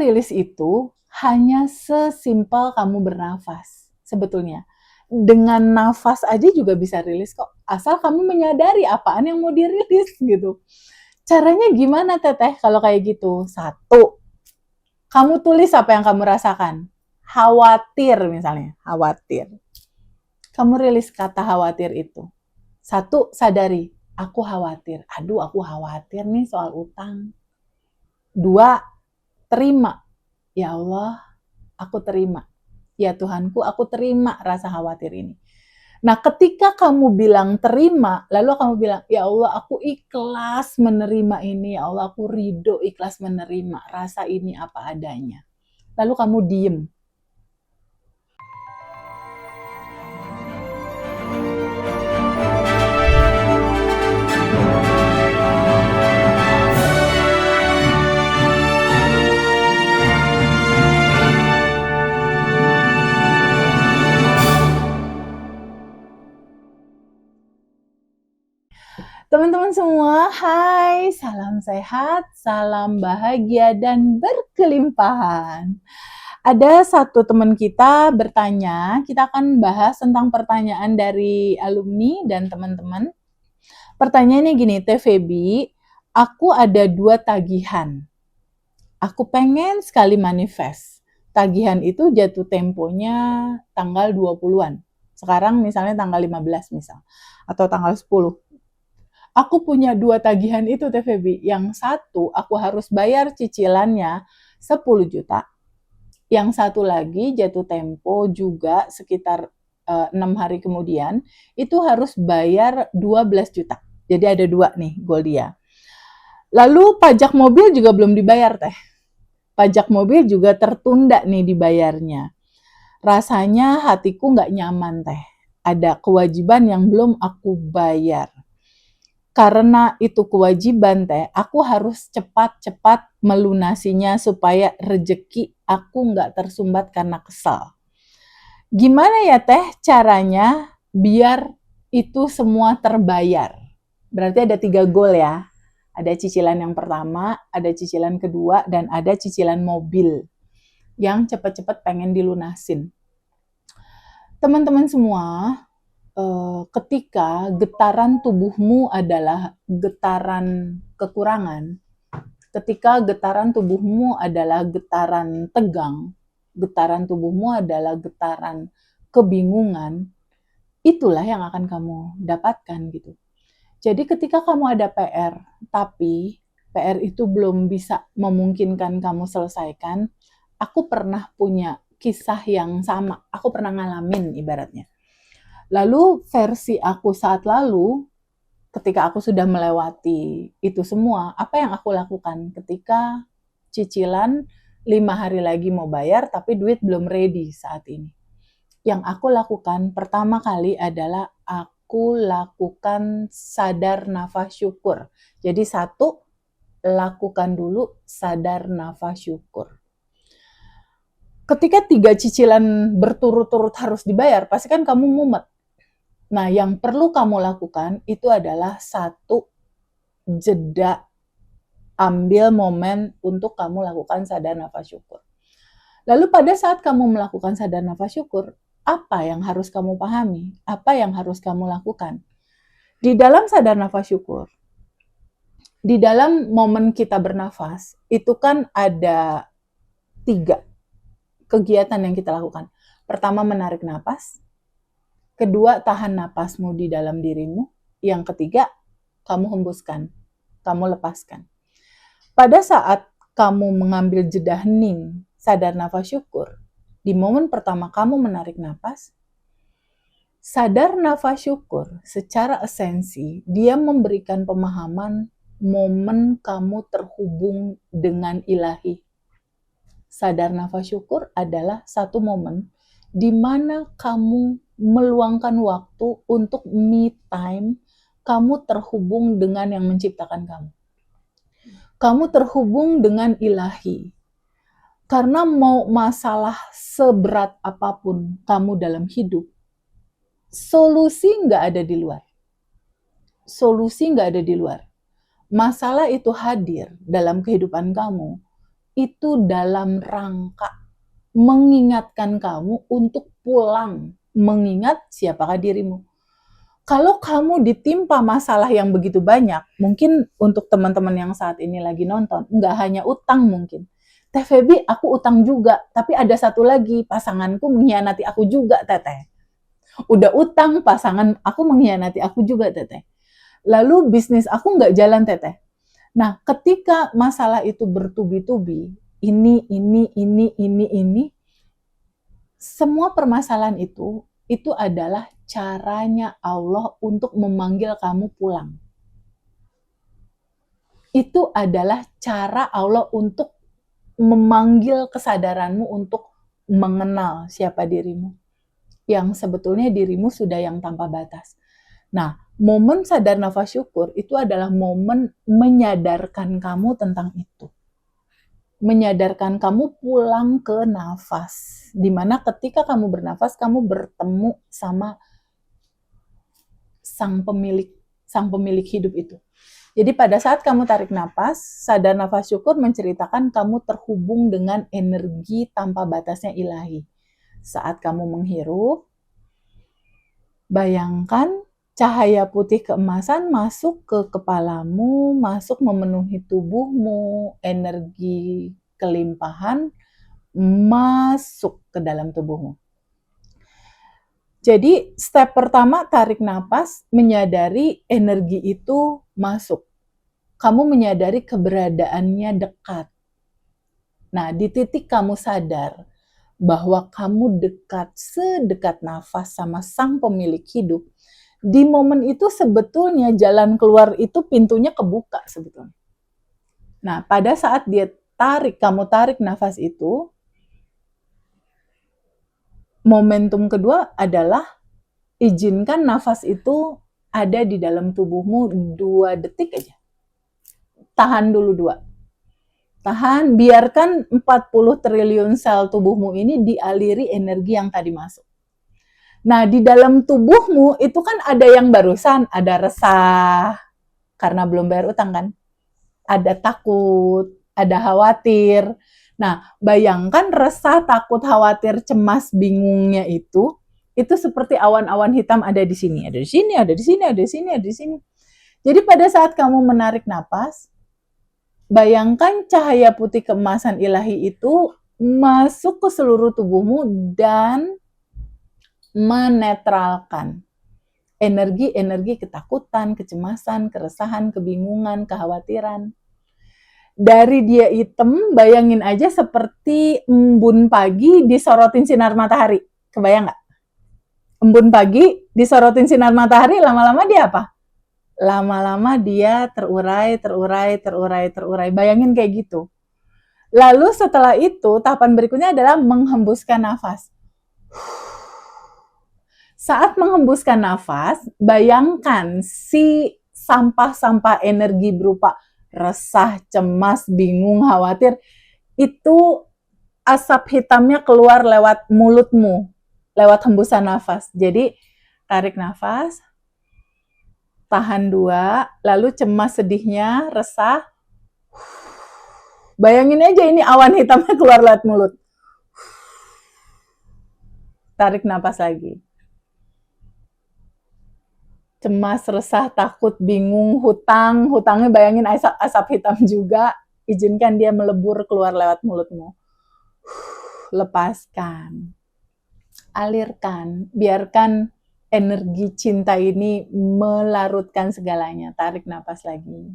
rilis itu hanya sesimpel kamu bernafas sebetulnya. Dengan nafas aja juga bisa rilis kok, asal kamu menyadari apaan yang mau dirilis gitu. Caranya gimana Teteh kalau kayak gitu? 1, kamu tulis apa yang kamu rasakan. Khawatir misalnya, khawatir. Kamu rilis kata khawatir itu. 1, sadari, aku khawatir. Aduh, aku khawatir nih soal utang. 2, terima. Ya Allah, aku terima. Ya Tuhanku, aku terima rasa khawatir ini. Nah, ketika kamu bilang terima, lalu kamu bilang, ya Allah, aku ikhlas menerima ini. Ya Allah, aku ridho ikhlas menerima rasa ini apa adanya. Lalu kamu diem. Teman-teman semua, hai, salam sehat, salam bahagia, dan berkelimpahan. Ada satu teman kita bertanya, kita akan bahas tentang pertanyaan dari alumni dan teman-teman. Pertanyaannya gini, Teh Feby, aku ada 2 tagihan. Aku pengen sekali manifest. Tagihan itu jatuh temponya tanggal 20-an. Sekarang misalnya tanggal 15 misal, atau tanggal 10. Aku punya 2 tagihan itu Teh Feby. Yang satu aku harus bayar cicilannya 10 juta. Yang satu lagi jatuh tempo juga sekitar 6 hari kemudian, itu harus bayar 12 juta. Jadi ada 2 nih goal dia. Lalu pajak mobil juga belum dibayar Teh. Pajak mobil juga tertunda nih dibayarnya. Rasanya hatiku nggak nyaman Teh. Ada kewajiban yang belum aku bayar. Karena itu kewajiban Teh, aku harus cepat-cepat melunasinya supaya rejeki aku nggak tersumbat karena kesal. Gimana ya Teh caranya biar itu semua terbayar? Berarti ada 3 goal ya. Ada cicilan yang pertama, ada cicilan kedua, dan ada cicilan mobil yang cepat-cepat pengen dilunasin. Teman-teman semua, ketika getaran tubuhmu adalah getaran kekurangan, ketika getaran tubuhmu adalah getaran tegang, getaran tubuhmu adalah getaran kebingungan, itulah yang akan kamu dapatkan gitu. Jadi ketika kamu ada PR, tapi PR itu belum bisa memungkinkan kamu selesaikan, aku pernah punya kisah yang sama, aku pernah ngalamin ibaratnya. Lalu versi aku saat lalu, ketika aku sudah melewati itu semua, apa yang aku lakukan ketika cicilan 5 hari lagi mau bayar, tapi duit belum ready saat ini. Yang aku lakukan pertama kali adalah aku lakukan sadar nafas syukur. Jadi 1, lakukan dulu sadar nafas syukur. Ketika 3 cicilan berturut-turut harus dibayar, pasti kan kamu mumet. Nah, yang perlu kamu lakukan itu adalah 1, jeda, ambil momen untuk kamu lakukan sadar nafas syukur. Lalu pada saat kamu melakukan sadar nafas syukur, apa yang harus kamu pahami? Apa yang harus kamu lakukan? Di dalam sadar nafas syukur, di dalam momen kita bernafas, itu kan ada 3 kegiatan yang kita lakukan. Pertama, menarik napas. Kedua, tahan napasmu di dalam dirimu. Yang ketiga, kamu hembuskan, kamu lepaskan. Pada saat kamu mengambil jeda hening, sadar nafas syukur, di momen pertama kamu menarik napas, sadar nafas syukur secara esensi, dia memberikan pemahaman momen kamu terhubung dengan ilahi. Sadar nafas syukur adalah satu momen di mana kamu meluangkan waktu untuk me time, kamu terhubung dengan yang menciptakan kamu. Kamu terhubung dengan ilahi. Karena mau masalah seberat apapun kamu dalam hidup, solusi nggak ada di luar. Solusi nggak ada di luar. Masalah itu hadir dalam kehidupan kamu itu dalam rangka mengingatkan kamu untuk pulang, mengingat siapakah dirimu. Kalau kamu ditimpa masalah yang begitu banyak, mungkin untuk teman-teman yang saat ini lagi nonton, nggak hanya utang mungkin. Teh Feby, aku utang juga, tapi ada satu lagi, pasanganku mengkhianati aku juga, Teteh. Udah utang, pasangan aku mengkhianati aku juga, Teteh. Lalu bisnis aku nggak jalan, Teteh. Nah, ketika masalah itu bertubi-tubi, ini, semua permasalahan itu adalah caranya Allah untuk memanggil kamu pulang. Itu adalah cara Allah untuk memanggil kesadaranmu untuk mengenal siapa dirimu. Yang sebetulnya dirimu sudah yang tanpa batas. Nah, momen sadar nafas syukur itu adalah momen menyadarkan kamu tentang itu. Menyadarkan kamu pulang ke nafas. Dimana ketika kamu bernafas, kamu bertemu sama sang pemilik hidup itu. Jadi pada saat kamu tarik nafas, sadar nafas syukur menceritakan kamu terhubung dengan energi tanpa batasnya ilahi. Saat kamu menghirup, bayangkan cahaya putih keemasan masuk ke kepalamu, masuk memenuhi tubuhmu, energi kelimpahan masuk ke dalam tubuhmu. Jadi step pertama tarik nafas, menyadari energi itu masuk. Kamu menyadari keberadaannya dekat. Nah, di titik kamu sadar bahwa kamu dekat, sedekat nafas sama sang pemilik hidup, di momen itu sebetulnya jalan keluar itu pintunya kebuka sebetulnya. Nah, pada saat kamu tarik nafas itu, momentum kedua adalah izinkan nafas itu ada di dalam tubuhmu 2 detik aja. Tahan dulu 2. Tahan, biarkan 40 triliun sel tubuhmu ini dialiri energi yang tadi masuk. Nah, di dalam tubuhmu itu kan ada yang barusan, ada resah, karena belum bayar utang kan. Ada takut, ada khawatir. Nah, bayangkan resah, takut, khawatir, cemas, bingungnya itu seperti awan-awan hitam ada di sini, ada di sini, ada di sini, ada di sini, ada di sini. Jadi pada saat kamu menarik napas, bayangkan cahaya putih keemasan ilahi itu masuk ke seluruh tubuhmu dan menetralkan energi-energi ketakutan, kecemasan, keresahan, kebingungan, kekhawatiran. Dari dia hitam, bayangin aja seperti embun pagi disorotin sinar matahari. Kebayang nggak? Embun pagi disorotin sinar matahari, lama-lama dia apa? Lama-lama dia terurai. Bayangin kayak gitu. Lalu setelah itu, tahapan berikutnya adalah menghembuskan nafas. Saat menghembuskan nafas, bayangkan si sampah-sampah energi berupa resah, cemas, bingung, khawatir, itu asap hitamnya keluar lewat mulutmu, lewat hembusan nafas. Jadi tarik nafas, tahan 2, lalu cemas, sedihnya, resah. Bayangin aja ini awan hitamnya keluar lewat mulut. Tarik nafas lagi. Cemas, resah, takut, bingung, hutangnya bayangin asap hitam juga, izinkan dia melebur keluar lewat mulutmu. Lepaskan, alirkan, biarkan energi cinta ini melarutkan segalanya. Tarik napas lagi,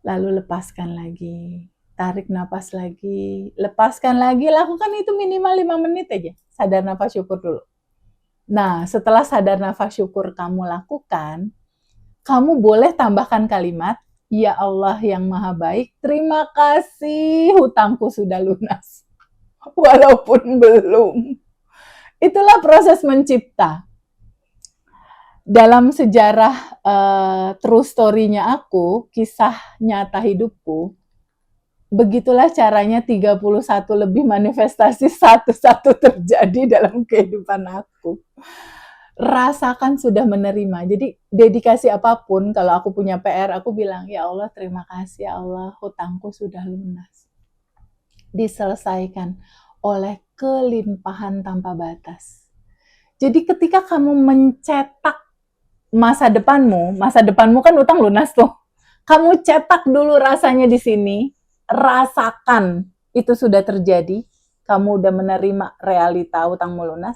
lalu lepaskan lagi, tarik napas lagi, lepaskan lagi, lakukan itu minimal 5 menit aja, sadar nafas syukur dulu. Nah, setelah sadar nafas syukur kamu lakukan, kamu boleh tambahkan kalimat, ya Allah yang maha baik, terima kasih hutangku sudah lunas. Walaupun belum. Itulah proses mencipta. Dalam sejarah true story-nya aku, kisah nyata hidupku, begitulah caranya 31 lebih manifestasi satu-satu terjadi dalam kehidupan aku. Rasakan sudah menerima. Jadi dedikasi apapun, kalau aku punya PR, aku bilang, ya Allah terima kasih ya Allah, hutangku sudah lunas. diselesaikan oleh kelimpahan tanpa batas. Jadi ketika kamu mencetak masa depanmu kan utang lunas tuh. Kamu cetak dulu rasanya di sini, rasakan itu sudah terjadi, kamu udah menerima realita utangmu lunas.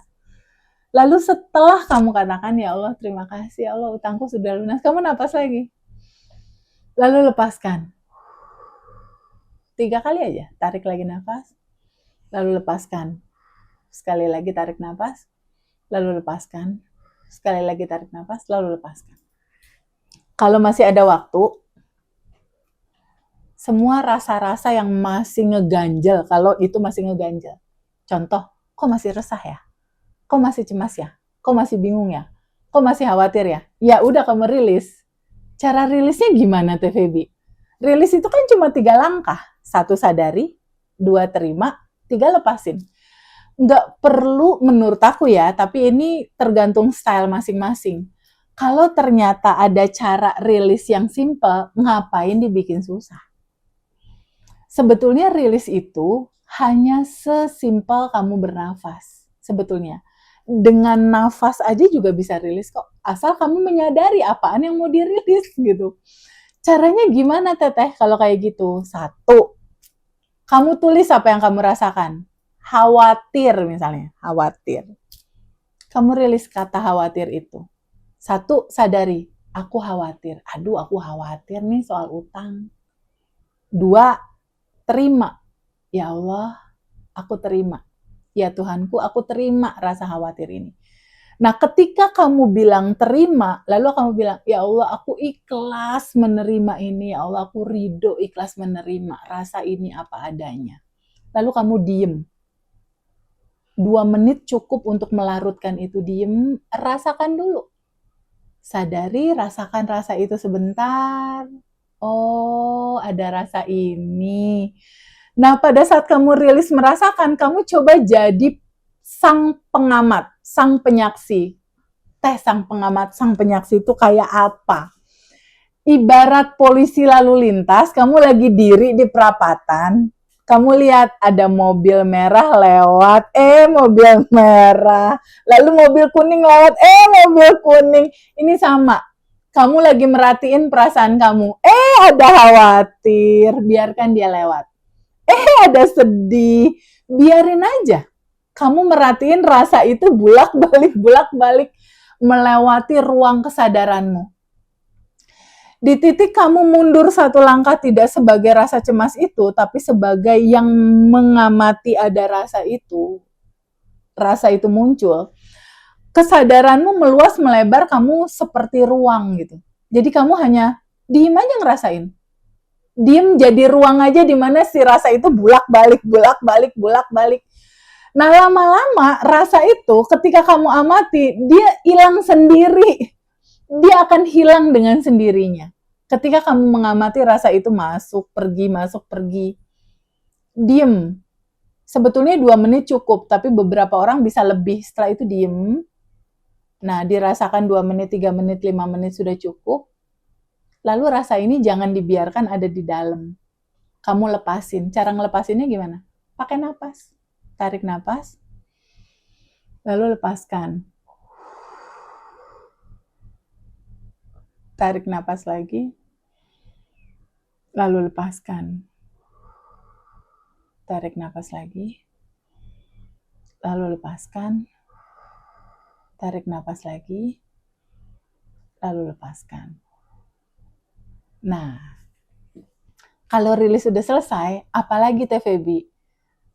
Lalu setelah kamu katakan, ya Allah terima kasih ya Allah utangku sudah lunas, kamu napas lagi. Lalu lepaskan. 3 kali aja, tarik lagi nafas, lalu lepaskan. Sekali lagi tarik nafas, lalu lepaskan. Sekali lagi tarik nafas, lalu lepaskan. Kalau masih ada waktu, semua rasa-rasa yang masih ngeganjel, kalau itu masih ngeganjel. Contoh, kok masih resah ya? Kok masih cemas ya? Kok masih bingung ya? Kok masih khawatir ya? Ya udah kamu rilis. Cara rilisnya gimana Teh Feby? Rilis itu kan cuma 3 langkah. 1 sadari, 2 terima, 3 lepasin. Nggak perlu menurut aku ya, tapi ini tergantung style masing-masing. Kalau ternyata ada cara rilis yang simple, ngapain dibikin susah? Sebetulnya rilis itu hanya sesimpel kamu bernafas. Sebetulnya. Dengan nafas aja juga bisa rilis kok. Asal kamu menyadari apaan yang mau dirilis gitu. Caranya gimana Teteh kalau kayak gitu? 1, kamu tulis apa yang kamu rasakan. Khawatir misalnya, khawatir. Kamu rilis kata khawatir itu. 1, sadari, aku khawatir. Aduh, aku khawatir nih soal utang. 2, terima. Ya Allah, aku terima. Ya Tuhanku, aku terima rasa khawatir ini. Nah, ketika kamu bilang terima, lalu kamu bilang, ya Allah, aku ikhlas menerima ini. Ya Allah, aku ridho ikhlas menerima rasa ini apa adanya. Lalu kamu diem. 2 menit cukup untuk melarutkan itu. Diem, rasakan dulu. Sadari, rasakan rasa itu sebentar. Oh, ada rasa ini. Nah, pada saat kamu rilis merasakan, kamu coba jadi sang pengamat, sang penyaksi. Teh, sang pengamat, sang penyaksi itu kayak apa? Ibarat polisi lalu lintas, kamu lagi diri di perapatan, kamu lihat ada mobil merah lewat, mobil merah. Lalu mobil kuning lewat, mobil kuning. Ini sama. Kamu lagi merhatiin perasaan kamu, ada khawatir, biarkan dia lewat. Ada sedih, biarin aja. Kamu merhatiin rasa itu bolak-balik melewati ruang kesadaranmu. Di titik kamu mundur 1 langkah tidak sebagai rasa cemas itu, tapi sebagai yang mengamati ada rasa itu muncul. Kesadaranmu meluas melebar, kamu seperti ruang gitu. Jadi kamu hanya diem aja ngerasain. Diem jadi ruang aja di mana si rasa itu bolak-balik. Nah, lama-lama rasa itu ketika kamu amati, dia hilang sendiri. Dia akan hilang dengan sendirinya. Ketika kamu mengamati rasa itu masuk, pergi. Diem. Sebetulnya 2 menit cukup, tapi beberapa orang bisa lebih. Setelah itu diem. Nah, dirasakan 2 menit, 3 menit, 5 menit sudah cukup. Lalu rasa ini jangan dibiarkan ada di dalam. Kamu lepasin. Cara ngelepasinnya gimana? Pakai napas. Tarik napas. Lalu lepaskan. Tarik napas lagi, lalu lepaskan. Tarik napas lagi, lalu lepaskan. Tarik napas lagi, lalu lepaskan. Nah, kalau rilis sudah selesai, apalagi Teh Feby?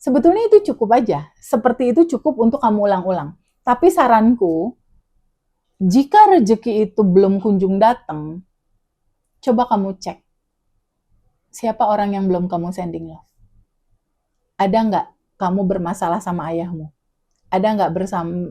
Sebetulnya itu cukup aja. Seperti itu cukup untuk kamu ulang-ulang. Tapi saranku, jika rezeki itu belum kunjung datang, coba kamu cek. Siapa orang yang belum kamu sending love? Ada nggak kamu bermasalah sama ayahmu? Ada nggak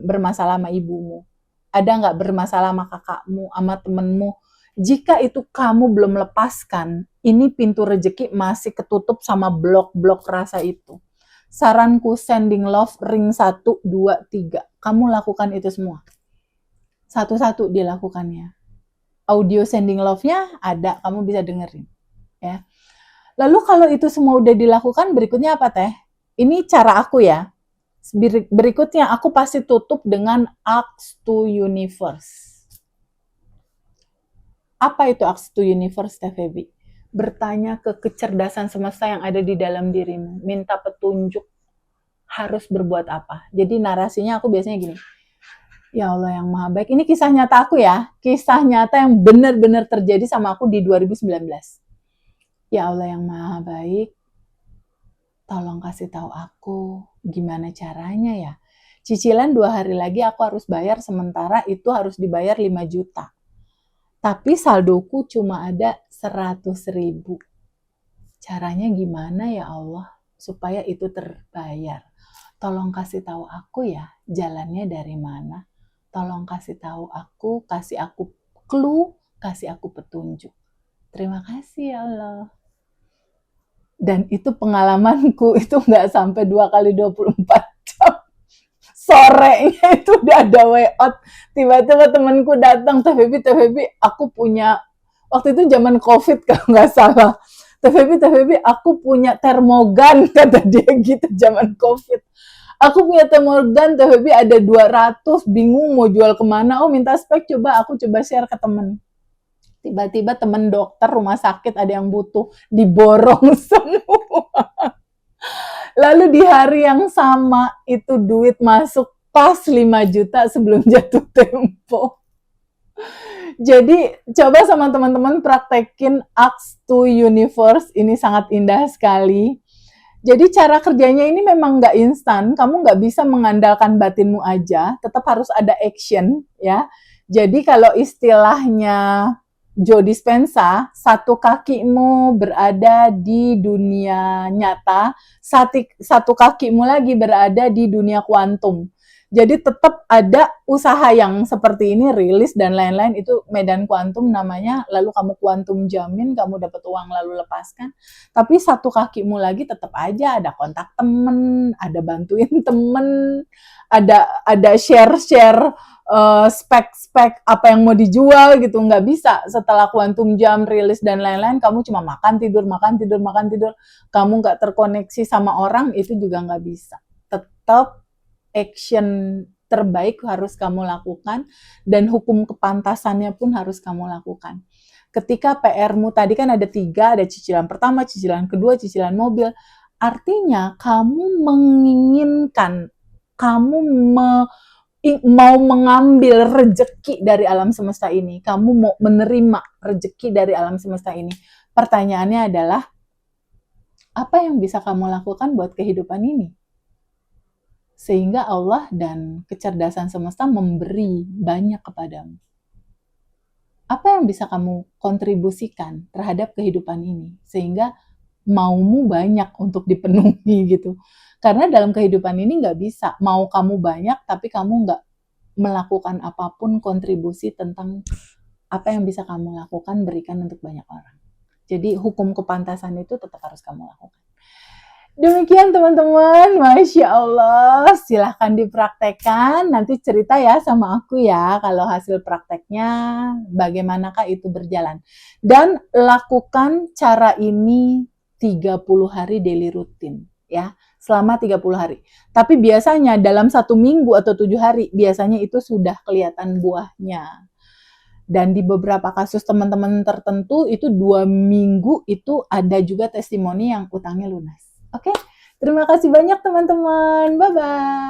bermasalah sama ibumu? Ada nggak bermasalah sama kakakmu, sama temenmu? Jika itu kamu belum lepaskan, ini pintu rezeki masih ketutup sama blok-blok rasa itu. Saranku sending love ring 1, 2, 3. Kamu lakukan itu semua. Satu-satu dilakukannya. Audio sending love-nya ada, kamu bisa dengerin. Ya. Lalu kalau itu semua udah dilakukan, berikutnya apa teh? Ini cara aku ya. Berikutnya aku pasti tutup dengan Ask to Universe. Apa itu Ask to Universe, Teh Febi? Bertanya ke kecerdasan semesta yang ada di dalam dirimu. Minta petunjuk harus berbuat apa. Jadi narasinya aku biasanya gini. Ya Allah yang maha baik. Ini kisah nyata aku ya. Kisah nyata yang benar-benar terjadi sama aku di 2019. Ya Allah yang maha baik, tolong kasih tahu aku gimana caranya ya. Cicilan 2 hari lagi aku harus bayar, sementara itu harus dibayar 5 juta. Tapi saldoku cuma ada 100.000. Caranya gimana ya Allah supaya itu terbayar? Tolong kasih tahu aku ya, jalannya dari mana? Tolong kasih tahu aku, kasih aku clue, kasih aku petunjuk. Terima kasih ya Allah. Dan itu pengalamanku, itu nggak sampai 2 kali 24 jam. Sorenya itu udah ada way out. Tiba-tiba temanku datang, Teh Febi, aku punya, waktu itu zaman COVID kalau nggak salah. Teh Febi, aku punya termogan, kata dia gitu zaman COVID. Aku punya termogan, Teh Febi ada 200, bingung mau jual kemana, oh minta spek, aku coba share ke temen. Tiba-tiba temen dokter rumah sakit ada yang butuh, diborong semua. Lalu di hari yang sama itu duit masuk pas 5 juta sebelum jatuh tempo. Jadi coba sama teman-teman praktekin Ask to Universe, ini sangat indah sekali. Jadi cara kerjanya ini memang nggak instan, kamu nggak bisa mengandalkan batinmu aja, tetap harus ada action ya. Jadi kalau istilahnya Joe Dispenza, satu kakimu berada di dunia nyata, satu kakimu lagi berada di dunia kuantum. Jadi tetap ada usaha yang seperti ini, rilis dan lain-lain, itu medan kuantum namanya, lalu kamu kuantum jamin, kamu dapat uang lalu lepaskan. Tapi satu kakimu lagi tetap aja ada kontak temen, ada bantuin temen, ada share-share spek-spek apa yang mau dijual gitu. Nggak bisa setelah kuantum jam rilis dan lain-lain kamu cuma makan tidur, kamu nggak terkoneksi sama orang, itu juga nggak bisa. Tetap action terbaik harus kamu lakukan, dan hukum kepantasannya pun harus kamu lakukan. Ketika PR-mu tadi kan ada 3, ada cicilan pertama, cicilan kedua, cicilan mobil, artinya kamu menginginkan, kamu mau mengambil rejeki dari alam semesta ini, kamu mau menerima rejeki dari alam semesta ini. Pertanyaannya adalah, apa yang bisa kamu lakukan buat kehidupan ini? Sehingga Allah dan kecerdasan semesta memberi banyak kepadamu. Apa yang bisa kamu kontribusikan terhadap kehidupan ini? Sehingga maumu banyak untuk dipenuhi gitu. Karena dalam kehidupan ini nggak bisa, mau kamu banyak tapi kamu nggak melakukan apapun kontribusi tentang apa yang bisa kamu lakukan, berikan untuk banyak orang. Jadi hukum kepantasan itu tetap harus kamu lakukan. Demikian teman-teman, Masya Allah, silahkan dipraktekkan, nanti cerita ya sama aku ya kalau hasil prakteknya bagaimanakah itu berjalan. Dan lakukan cara ini 30 hari daily rutin ya, selama 30 hari. Tapi biasanya dalam 1 minggu atau 7 hari, biasanya itu sudah kelihatan buahnya. Dan di beberapa kasus teman-teman tertentu itu 2 minggu itu ada juga testimoni yang utangnya lunas. Oke, terima kasih banyak teman-teman. Bye-bye.